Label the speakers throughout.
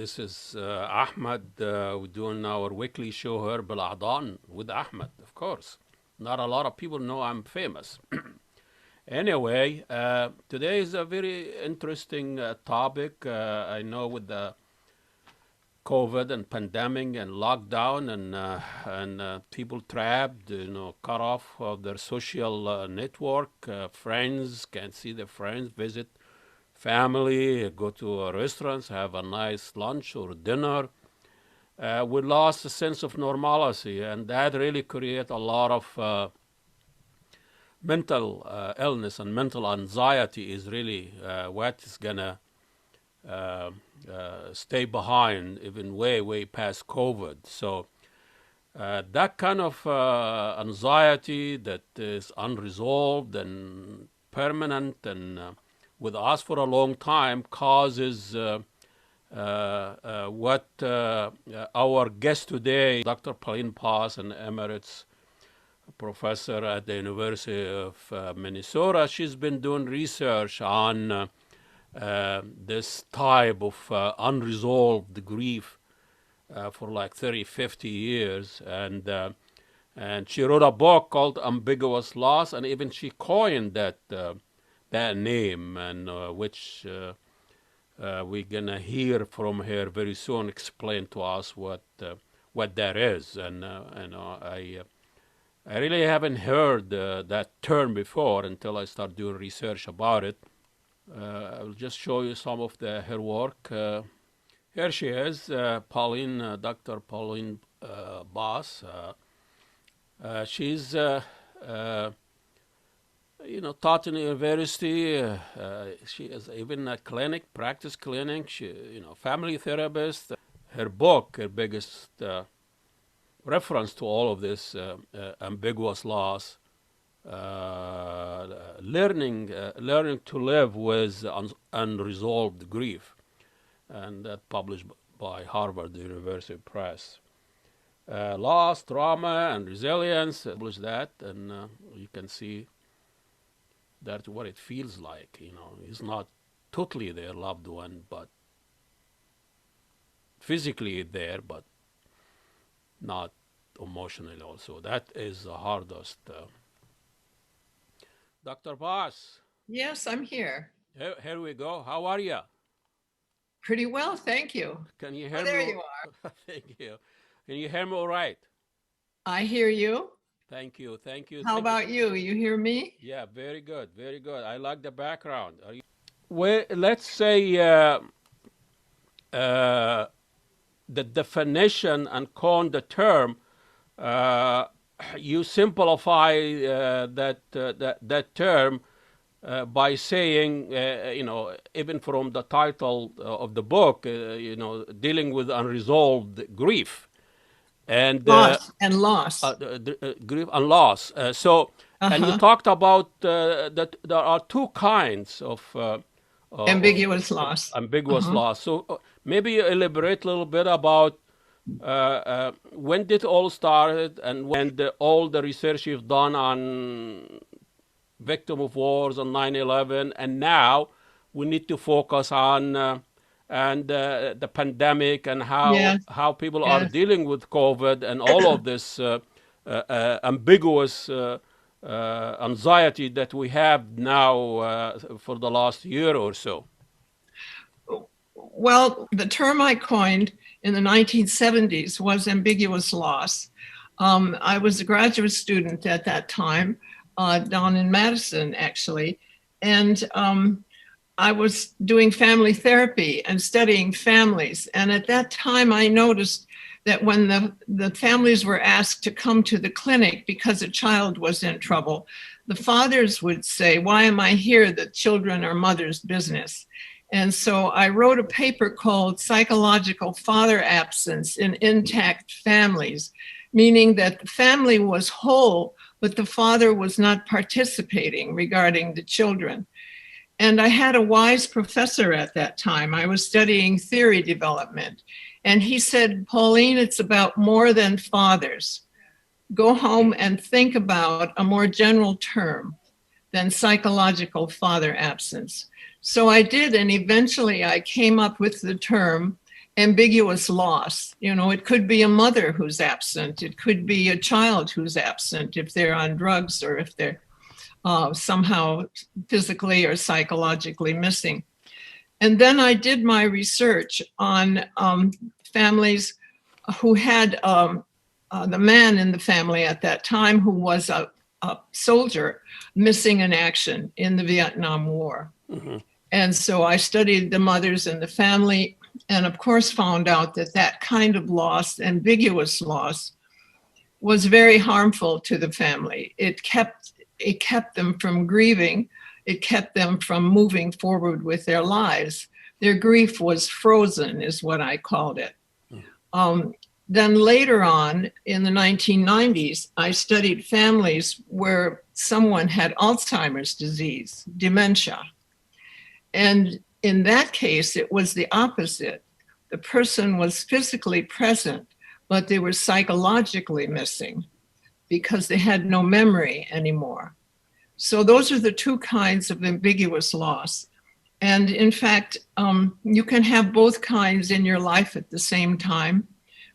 Speaker 1: This is Ahmed. We're doing our weekly show here, بالأحضان, with Ahmed, of course. Not a lot of people know I'm famous. Anyway, today is a very interesting topic. I know with the COVID and pandemic and lockdown and people trapped, cut off of their social network. Friends can't see their friends, visit family, go to restaurants, have a nice lunch or dinner. We lost a sense of normalcy, and that really create a lot of mental illness, and mental anxiety is really what is gonna stay behind, even way past COVID. So that kind of anxiety that is unresolved and permanent and with us for a long time causes what our guest today, Dr. Pauline Boss, an emeritus professor at the University of Minnesota. She's been doing research on this type of unresolved grief for like 30, 50 years. And she wrote a book called Ambiguous Loss, and even she coined that name, and which we're gonna hear from her very soon, explain to us what that is. And I really haven't heard that term before until I start doing research about it. I'll just show you some of her work. Here she is, Pauline, Dr. Pauline Boss. She's taught in university. She is even a practice clinic. She, family therapist. Her book, her biggest reference to all of this, ambiguous loss, learning to live with unresolved grief, and that published by Harvard University Press. Loss, trauma, and resilience, published that, and you can see that's what it feels like. It's not totally their loved one, but physically there, but not emotionally also. That is the hardest. Dr. Boss.
Speaker 2: Yes, I'm here.
Speaker 1: Here we go. How are you?
Speaker 2: Pretty well, thank you.
Speaker 1: Can you hear me?
Speaker 2: There you are.
Speaker 1: Thank you. Can you hear me all right?
Speaker 2: I hear you.
Speaker 1: Thank you.
Speaker 2: How about you? You hear me?
Speaker 1: Yeah, very good. Very good. I like the background. Well, let's say the definition and coin the term. You simplify that term by saying, even from the title of the book, dealing with unresolved grief and
Speaker 2: loss and loss,
Speaker 1: grief and loss. And you talked about that there are two kinds of
Speaker 2: ambiguous loss.
Speaker 1: Ambiguous loss. So maybe you elaborate a little bit about when did it all started, and when all the research you've done on victim of wars on 9/11, and now we need to focus on the pandemic and how people are dealing with COVID and all of this ambiguous anxiety that we have now for the last year or so.
Speaker 2: Well, the term I coined in the 1970s was ambiguous loss. I was a graduate student at that time, down in Madison, actually, and I was doing family therapy and studying families. And at that time, I noticed that when the families were asked to come to the clinic because a child was in trouble, the fathers would say, "Why am I here? The children are mother's business." And so I wrote a paper called Psychological Father Absence in Intact Families, meaning that the family was whole, but the father was not participating regarding the children. And I had a wise professor at that time. I was studying theory development. And he said, "Pauline, it's about more than fathers. Go home and think about a more general term than psychological father absence." So I did, and eventually I came up with the term ambiguous loss. You know, it could be a mother who's absent. It could be a child who's absent if they're on drugs or if they're somehow physically or psychologically missing. And then I did my research on families who had the man in the family at that time who was a soldier missing in action in the Vietnam War. Mm-hmm. And so I studied the mothers in the family and of course found out that that kind of loss, ambiguous loss, was very harmful to the family. It kept them from grieving. It kept them from moving forward with their lives. Their grief was frozen, is what I called it. Then later on, in the 1990s, I studied families where someone had Alzheimer's disease, dementia. And in that case, it was the opposite. The person was physically present, but they were psychologically missing because they had no memory anymore. So those are the two kinds of ambiguous loss. And in fact, you can have both kinds in your life at the same time.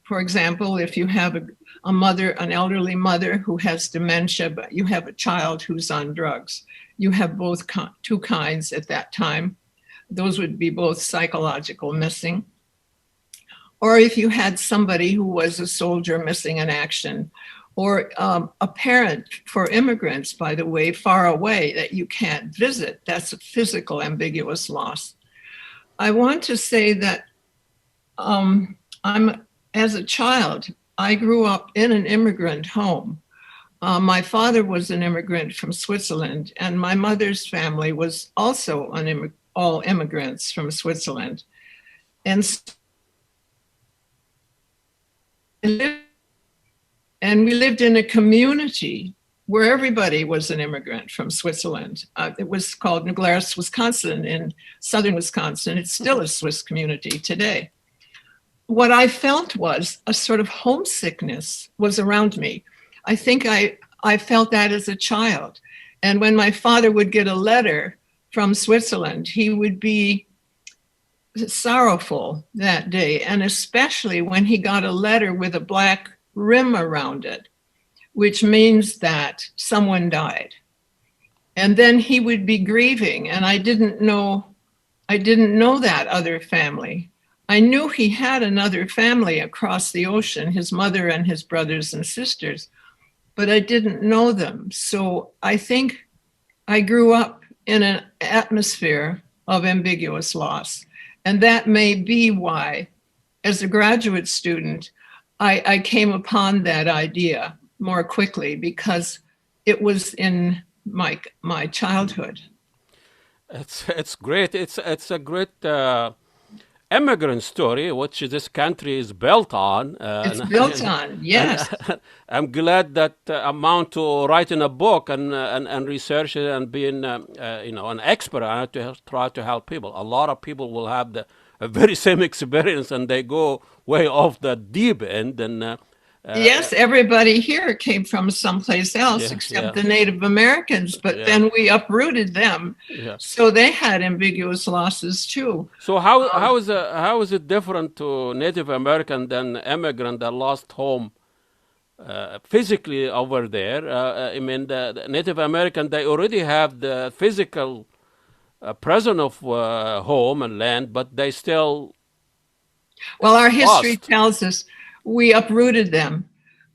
Speaker 2: For example, if you have a mother, an elderly mother who has dementia, but you have a child who's on drugs, you have both two kinds at that time. Those would be both psychological missing. Or if you had somebody who was a soldier missing in action, or a parent for immigrants, by the way, far away that you can't visit, that's a physical ambiguous loss. I want to say that as a child, I grew up in an immigrant home. My father was an immigrant from Switzerland, and my mother's family was also all immigrants from Switzerland. And we lived in a community where everybody was an immigrant from Switzerland. It was called New Glarus, Wisconsin, in southern Wisconsin. It's still a Swiss community today. What I felt was a sort of homesickness was around me. I think I felt that as a child. And when my father would get a letter from Switzerland, he would be sorrowful that day. And especially when he got a letter with a black rim around it, which means that someone died. And then he would be grieving. And I didn't know that other family. I knew he had another family across the ocean, his mother and his brothers and sisters, but I didn't know them. So I think I grew up in an atmosphere of ambiguous loss. And that may be why, as a graduate student, I came upon that idea more quickly because it was in my childhood.
Speaker 1: It's great. It's a great immigrant story, which this country is built on.
Speaker 2: It's built on, yes.
Speaker 1: I'm glad that I'm to writing a book and research it and being an expert on it to try to help people. A lot of people will have the very same experience and they go way off the deep end. And
Speaker 2: yes, everybody here came from someplace else except the Native Americans, but then we uprooted them. Yeah. So they had ambiguous losses too.
Speaker 1: So how is it different to Native American than immigrant that lost home physically over there? I mean, the Native American, they already have the physical presence of home and land, but they still
Speaker 2: Well, our history tells us we uprooted them.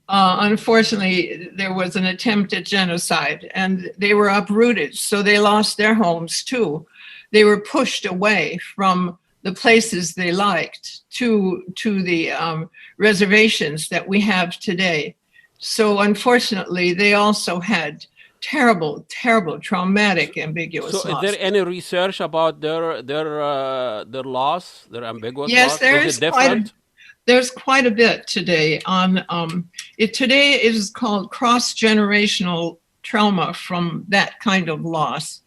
Speaker 2: Unfortunately, there was an attempt at genocide and they were uprooted. So they lost their homes too. They were pushed away from the places they liked to the reservations that we have today. So unfortunately, they also had terrible, traumatic, ambiguous loss.
Speaker 1: So is there any research about their loss, their ambiguous loss?
Speaker 2: Yes, there is different? There's quite a bit today on it. Today it is called cross-generational trauma from that kind of loss.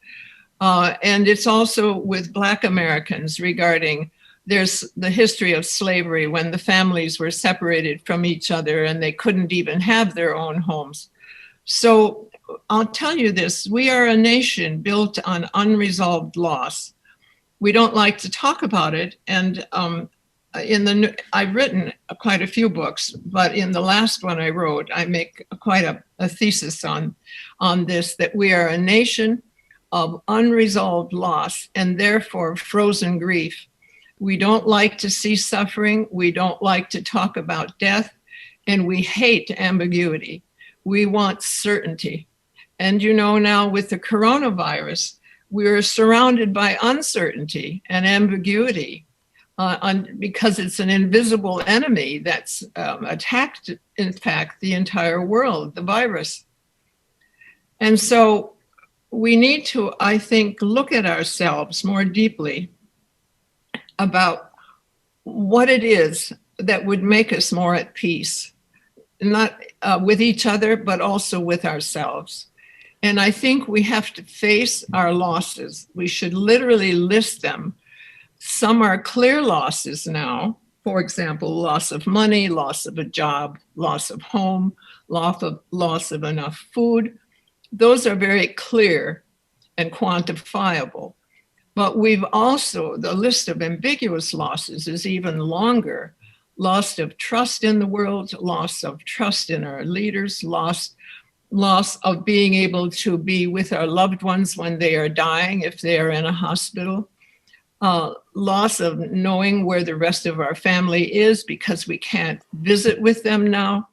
Speaker 2: And it's also with Black Americans regarding there's the history of slavery when the families were separated from each other and they couldn't even have their own homes. So I'll tell you this, we are a nation built on unresolved loss. We don't like to talk about it. And I've written quite a few books, but in the last one I wrote, I make quite a thesis on this, that we are a nation of unresolved loss and therefore frozen grief. We don't like to see suffering. We don't like to talk about death, and we hate ambiguity. We want certainty. And now with the coronavirus, we're surrounded by uncertainty and ambiguity because it's an invisible enemy that's attacked, in fact, the entire world, the virus. And so we need to, I think, look at ourselves more deeply about what it is that would make us more at peace, not with each other, but also with ourselves. And I think we have to face our losses. We should literally list them. Some are clear losses now. For example, loss of money, loss of a job, loss of home, loss of enough food. Those are very clear and quantifiable. But we've also, the list of ambiguous losses is even longer. Loss of trust in the world, loss of trust in our leaders, loss of being able to be with our loved ones when they are dying, if they are in a hospital, loss of knowing where the rest of our family is because we can't visit with them now,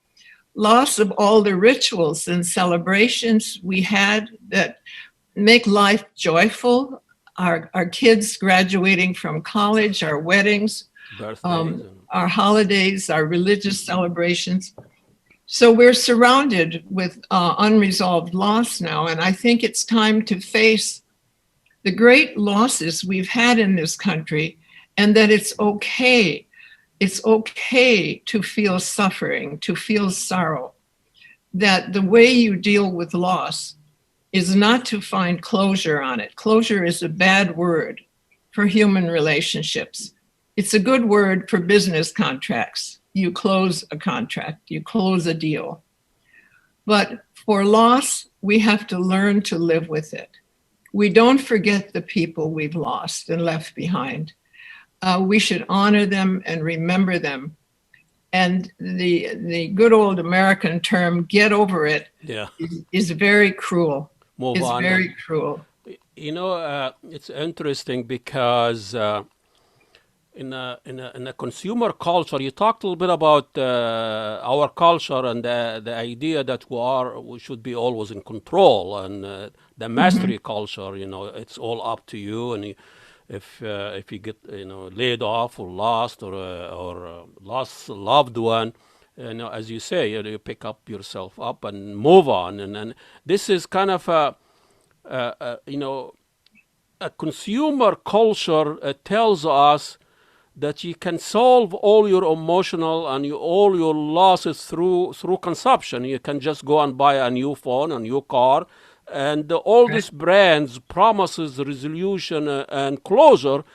Speaker 2: loss of all the rituals and celebrations we had that make life joyful, our kids graduating from college, our weddings, our holidays, our religious celebrations. So we're surrounded with unresolved loss now, and I think it's time to face the great losses we've had in this country, and that it's okay. It's okay to feel suffering, to feel sorrow, that the way you deal with loss is not to find closure on it. Closure is a bad word for human relationships. It's a good word for business contracts. You close a contract, you close a deal. But for loss, we have to learn to live with it. We don't forget the people we've lost and left behind. We should honor them and remember them. And the good old American term, get over it, is very cruel.
Speaker 1: Move
Speaker 2: it's
Speaker 1: on.
Speaker 2: Very cruel.
Speaker 1: It's interesting because in a consumer culture, you talked a little bit about our culture and the idea that we should be always in control, and the mastery culture. It's all up to you, and if you get laid off or lost or lost a loved one, as you say, you pick up yourself up and move on, and this is kind of a consumer culture tells us that you can solve all your emotional and all your losses through consumption. You can just go and buy a new phone, a new car, and all these brands promises resolution and closure,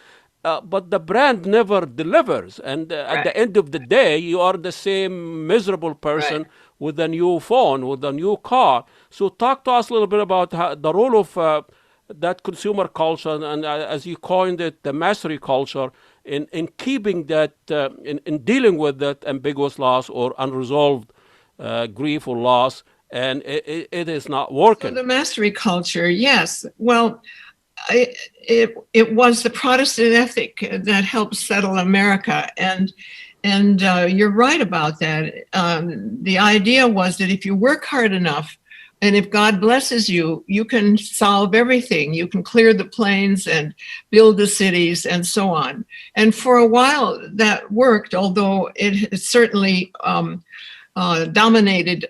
Speaker 1: but the brand never delivers. And at the end of the day, you are the same miserable person with a new phone, with a new car. So talk to us a little bit about the role of that consumer culture, and as you coined it, the mastery culture, in keeping that, in dealing with that ambiguous loss or unresolved grief or loss, and it is not working.
Speaker 2: So the mastery culture, yes. Well, it was the Protestant ethic that helped settle America, and you're right about that. The idea was that if you work hard enough, and if God blesses you, you can solve everything. You can clear the plains and build the cities and so on. And for a while that worked, although it certainly dominated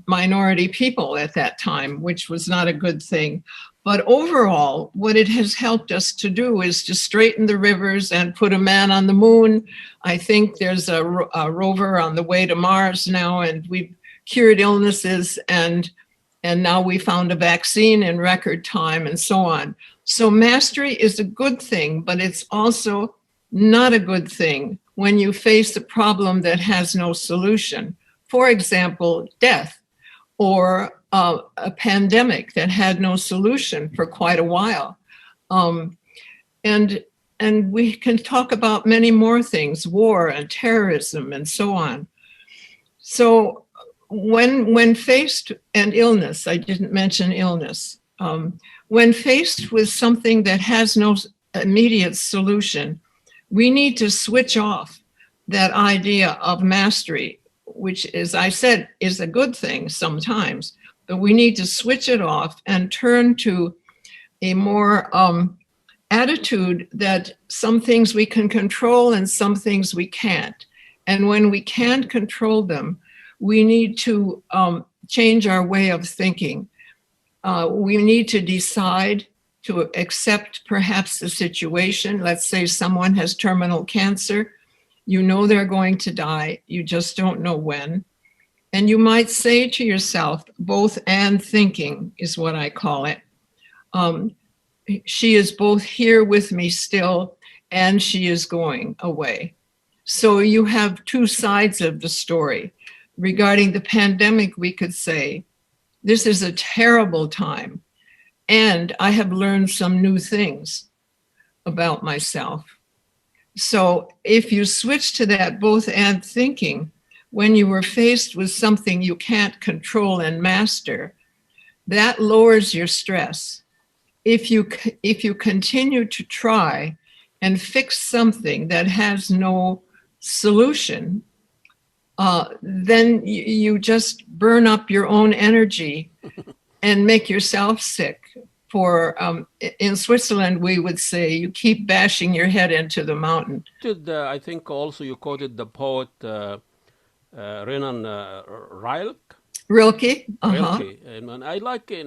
Speaker 2: minority people at that time, which was not a good thing. But overall, what it has helped us to do is to straighten the rivers and put a man on the moon. I think there's a rover on the way to Mars now, and we've cured illnesses, and now we found a vaccine in record time, and so on. So mastery is a good thing, but it's also not a good thing when you face a problem that has no solution. For example, death, or a pandemic that had no solution for quite a while. And And we can talk about many more things, war and terrorism and so on. So when faced, and illness, I didn't mention illness, when faced with something that has no immediate solution, we need to switch off that idea of mastery, which, as I said, is a good thing sometimes, but we need to switch it off and turn to a more attitude that some things we can control and some things we can't. And when we can't control them, we need to change our way of thinking. We need to decide to accept perhaps the situation. Let's say someone has terminal cancer. You know they're going to die. You just don't know when. And you might say to yourself, both and thinking is what I call it. She is both here with me still, and she is going away. So you have two sides of the story. Regarding the pandemic, we could say, this is a terrible time, and I have learned some new things about myself. So if you switch to that both and thinking, when you were faced with something you can't control and master, that lowers your stress. If you continue to try and fix something that has no solution, then you just burn up your own energy and make yourself sick. For in Switzerland, we would say you keep bashing your head into the mountain.
Speaker 1: I think also you quoted the poet Renan Rilke.
Speaker 2: Rilke,
Speaker 1: Rilke, and I like, he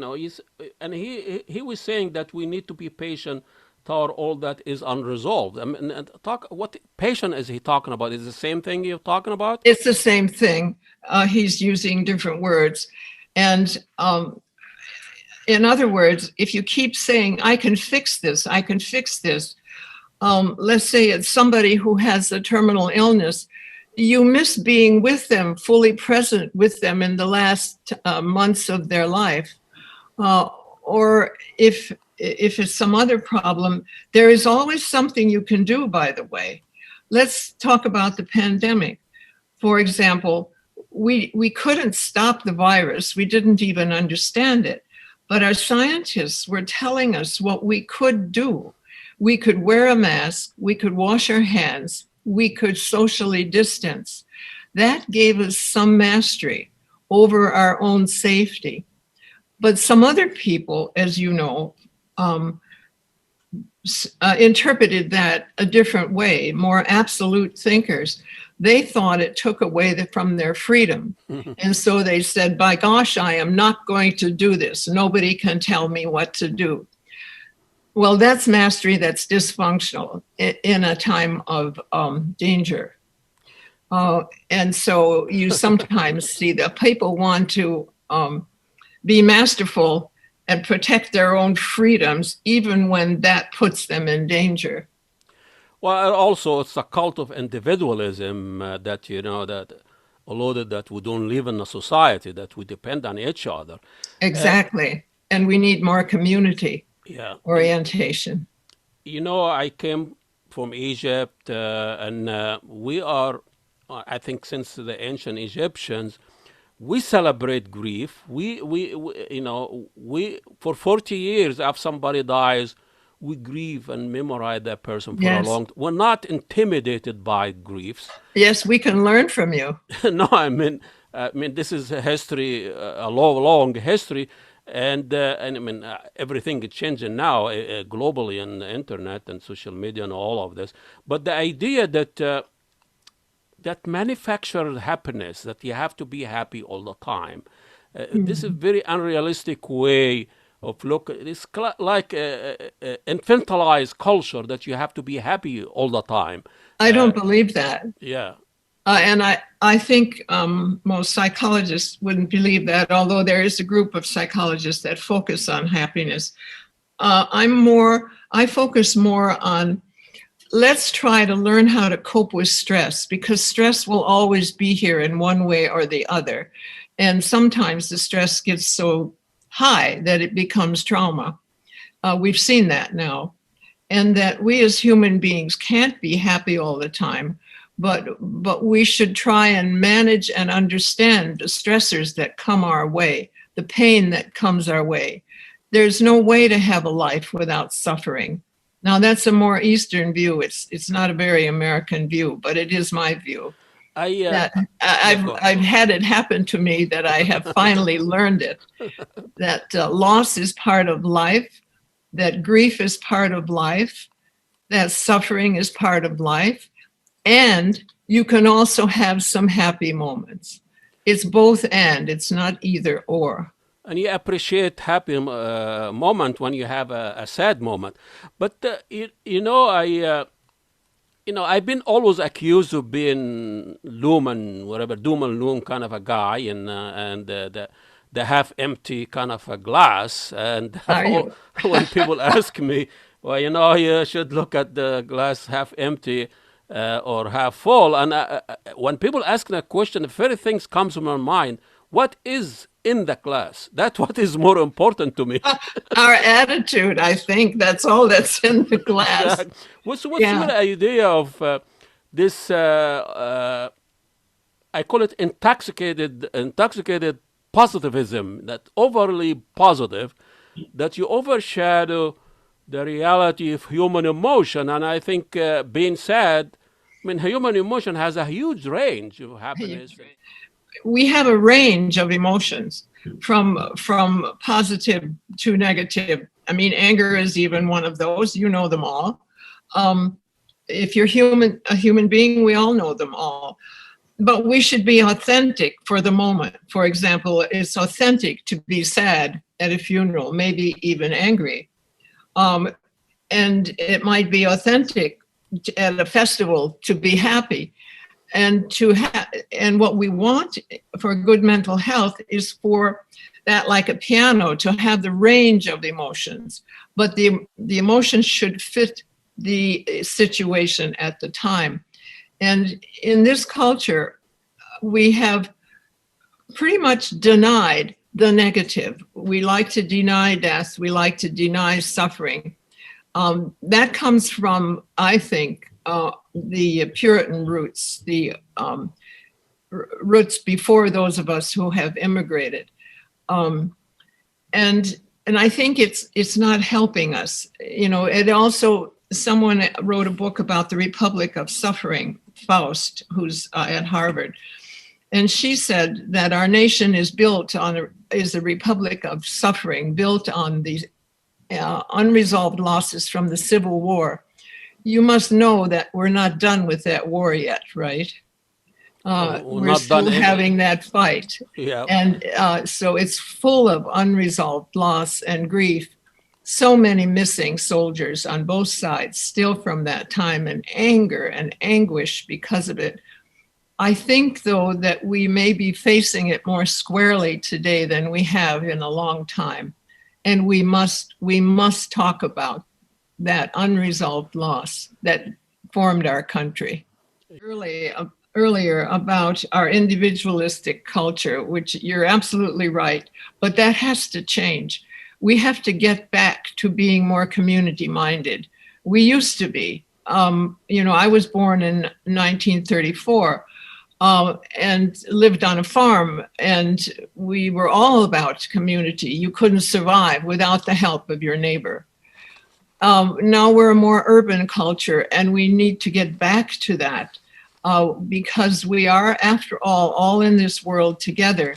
Speaker 1: was saying that we need to be patient toward all that is unresolved. I mean, what patient is he talking about? Is it the same thing you're talking about?
Speaker 2: It's the same thing. He's using different words, and in other words, if you keep saying, I can fix this, I can fix this, let's say it's somebody who has a terminal illness, you miss being with them, fully present with them in the last months of their life. Or if it's some other problem, there is always something you can do, by the way. Let's talk about the pandemic. For example, we couldn't stop the virus. We didn't even understand it. But our scientists were telling us what we could do. We could wear a mask, we could wash our hands, we could socially distance. That gave us some mastery over our own safety. But some other people, as you know, interpreted that a different way, more absolute thinkers. They thought it took away from their freedom. And so they said, by gosh, I am not going to do this. Nobody can tell me what to do. Well, that's mastery that's dysfunctional in a time of danger. And so you sometimes see that people want to be masterful and protect their own freedoms, even when that puts them in danger.
Speaker 1: Well, also it's a cult of individualism that that alluded that we don't live in a society, that we depend on each other.
Speaker 2: Exactly. And we need more community orientation.
Speaker 1: I came from Egypt, and we are, I think, since the ancient Egyptians, we celebrate grief. We for 40 years after somebody dies, we grieve and memorize that person for a long time. We're not intimidated by griefs.
Speaker 2: Yes, we can learn from you.
Speaker 1: No, I mean, this is a history, a long history, and I mean, everything is changing now globally, and the internet and social media and all of this. But the idea that that manufactured happiness, that you have to be happy all the time, this is a very unrealistic way of look. It's like infantilized culture that you have to be happy all the time.
Speaker 2: I don't believe that.
Speaker 1: Yeah.
Speaker 2: And I think most psychologists wouldn't believe that, although there is a group of psychologists that focus on happiness. I focus more on, let's try to learn how to cope with stress, because stress will always be here in one way or the other. And sometimes the stress gets so high that it becomes trauma. We've seen that now. and that we as human beings can't be happy all the time, but we should try and manage and understand the stressors that come our way, the pain that comes our way. There's no way to have a life without suffering. Now that's a more Eastern view. It's not a very American view, but it is my view.
Speaker 1: I
Speaker 2: That
Speaker 1: Yeah,
Speaker 2: I've had it happen to me that I have finally learned it. That loss is part of life, that grief is part of life, that suffering is part of life, and you can also have some happy moments. It's both and, it's not either or.
Speaker 1: and you appreciate happy moment when you have a sad moment. But I've been always accused of being loom and whatever, doom and gloom kind of a guy, and the half empty kind of a glass. And
Speaker 2: Are you?
Speaker 1: when people ask me, well, you should look at the glass half empty or half full. And when people ask that question, the very things comes to my mind. What is in the glass? That's what is more important to me.
Speaker 2: Our attitude, I think that's all that's in the glass.
Speaker 1: Exactly. What's your
Speaker 2: Yeah.
Speaker 1: idea of this? I call it intoxicated positivism. That overly positive, that you overshadow the reality of human emotion. And I think being sad, I mean, human emotion has a huge range of happiness.
Speaker 2: We have a range of emotions from positive to negative. I mean, anger is even one of those. You know them all. Um, if you're a human being, we all know them all. But we should be authentic for the moment. For example, it's authentic to be sad at a funeral, maybe even angry. Um, and it might be authentic at a festival to be happy. And what we want for good mental health is for that, like a piano, to have the range of emotions, but the emotions should fit the situation at the time. And in this culture, we have pretty much denied the negative. We like to deny death. We like to deny suffering. That comes from, I think, the Puritan roots, the roots before those of us who have immigrated, and I think it's not helping us. It also, someone wrote a book about the Republic of Suffering, Faust, who's at Harvard, and she said that our nation is a republic of suffering, built on these unresolved losses from the Civil War. You must know that we're not done with that war yet, right?
Speaker 1: We're
Speaker 2: We're
Speaker 1: not
Speaker 2: still
Speaker 1: done.
Speaker 2: having that fight.
Speaker 1: Yeah.
Speaker 2: And so it's full of unresolved loss and grief. So many missing soldiers on both sides still from that time, and anger and anguish because of it. I think, though, that we may be facing it more squarely today than we have in a long time. And we must talk about that unresolved loss that formed our country. Earlier about our individualistic culture, which you're absolutely right, but that has to change. We have to get back to being more community minded. We used to be. I was born in 1934 and lived on a farm, and we were all about community. You couldn't survive without the help of your neighbor. Now we're a more urban culture, and we need to get back to that because we are, after all in this world together.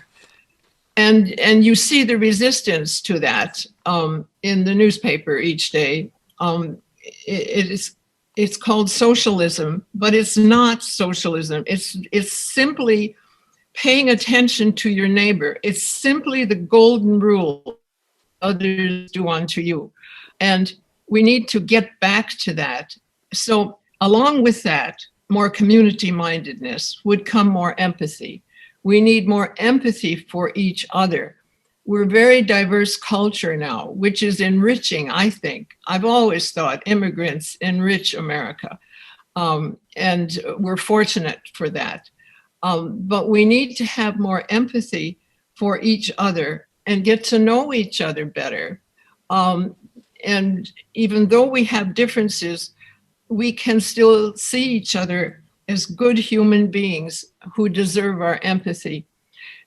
Speaker 2: And you see the resistance to that in the newspaper each day. It's called socialism, but it's not socialism. It's simply paying attention to your neighbor. It's simply the golden rule: others do unto you. And we need to get back to that. So along with that, more community mindedness would come more empathy. We need more empathy for each other. We're a very diverse culture now, which is enriching, I think. I've always thought immigrants enrich America, and we're fortunate for that. But we need to have more empathy for each other and get to know each other better. and even though we have differences, we can still see each other as good human beings who deserve our empathy.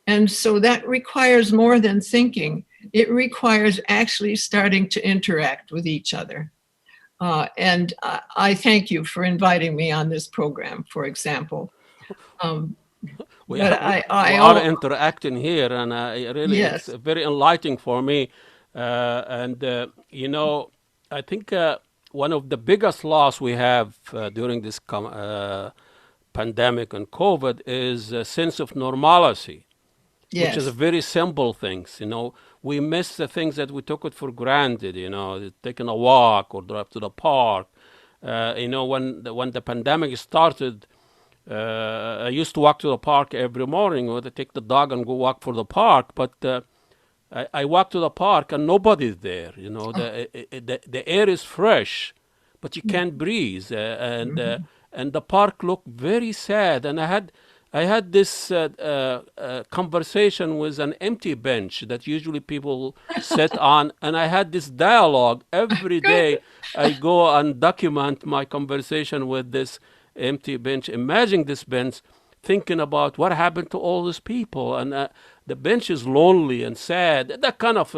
Speaker 2: And so that requires more than thinking. It requires actually starting to interact with each other. And I thank you for inviting me on this program, for example.
Speaker 1: We
Speaker 2: But
Speaker 1: are, we
Speaker 2: I
Speaker 1: are interacting here, and really it's
Speaker 2: yes,
Speaker 1: very enlightening for me. I think one of the biggest loss we have during this pandemic and COVID is a sense of normalcy, which is a
Speaker 2: yes,
Speaker 1: very simple things. We miss the things that we took it for granted. Taking a walk or drive to the park. When the pandemic started, I used to walk to the park every morning, or to take the dog and go walk for the park. But I walk to the park and nobody's there. The air is fresh, but you can't breathe, and the park looked very sad. And I had this conversation with an empty bench that usually people sit on, and I had this dialogue every day.
Speaker 2: good.
Speaker 1: I go and document my conversation with this empty bench. Imagine this bench thinking about what happened to all these people, and the bench is lonely and sad. That kind of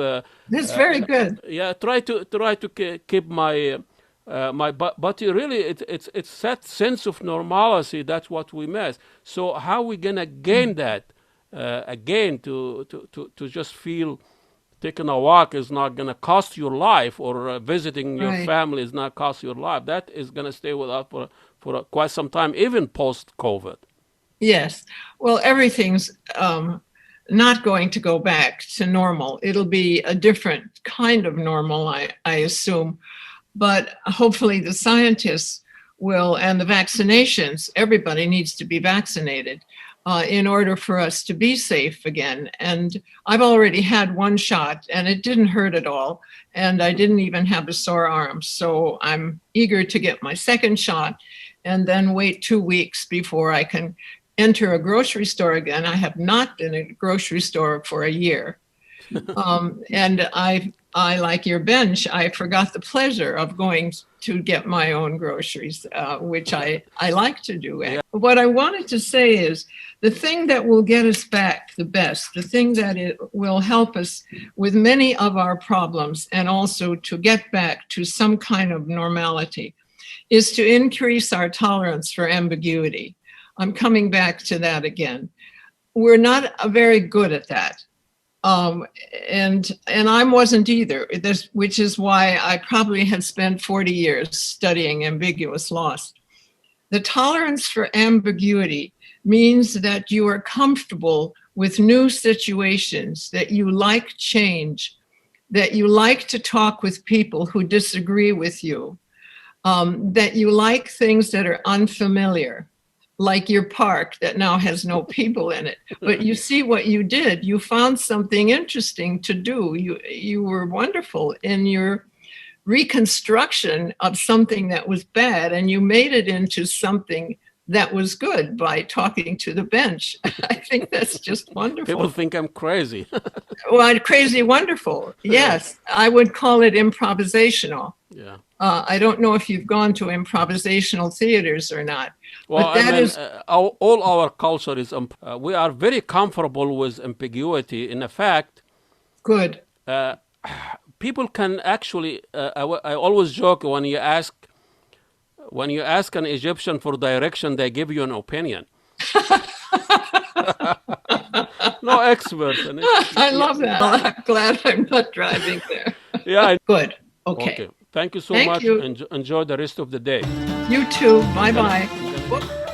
Speaker 2: That's very good.
Speaker 1: yeah. Try to keep but really it's that sense of normalcy. That's what we miss. So how we gonna gain that again? To just feel taking a walk is not going to cost your life, or visiting your
Speaker 2: Right.
Speaker 1: family is not cost your life. That is going to stay with us for quite some time, even post-COVID.
Speaker 2: Yes. Well, everything's not going to go back to normal. It'll be a different kind of normal, I assume. But hopefully the scientists will, and the vaccinations, everybody needs to be vaccinated in order for us to be safe again. And I've already had one shot and it didn't hurt at all. And I didn't even have a sore arm. So I'm eager to get my second shot and then wait 2 weeks before I can enter a grocery store again. I have not been in a grocery store for a year. And I, like your bench, I forgot the pleasure of going to get my own groceries, which I like to do.
Speaker 1: Yeah.
Speaker 2: What I wanted to say is the thing that will get us back the best, the thing that it will help us with many of our problems and also to get back to some kind of normality, is to increase our tolerance for ambiguity. I'm coming back to that again. We're not very good at that. And I wasn't either, which is why I probably had spent 40 years studying ambiguous loss. The tolerance for ambiguity means that you are comfortable with new situations, that you like change, that you like to talk with people who disagree with you, that you like things that are unfamiliar, like your park that now has no people in it. But you see what you did. You found something interesting to do. You were wonderful in your reconstruction of something that was bad, and you made it into something that was good by talking to the bench. I think that's just wonderful.
Speaker 1: People think I'm crazy.
Speaker 2: Well, crazy wonderful. Yes, I would call it improvisational.
Speaker 1: Yeah.
Speaker 2: I don't know if you've gone to improvisational theaters or not,
Speaker 1: Well,
Speaker 2: but
Speaker 1: I
Speaker 2: that
Speaker 1: mean,
Speaker 2: is
Speaker 1: all our culture is, we are very comfortable with ambiguity. In fact,
Speaker 2: good.
Speaker 1: people can actually, I always joke when you ask an Egyptian for direction, they give you an opinion. No expert in it.
Speaker 2: I love that. I'm glad I'm not driving there.
Speaker 1: Yeah.
Speaker 2: Good. Okay.
Speaker 1: Okay. Thank you so
Speaker 2: Thank
Speaker 1: much.
Speaker 2: you.
Speaker 1: Enjoy the rest of the day.
Speaker 2: You too. Bye
Speaker 1: I'm gonna-
Speaker 2: bye.
Speaker 1: I'm gonna-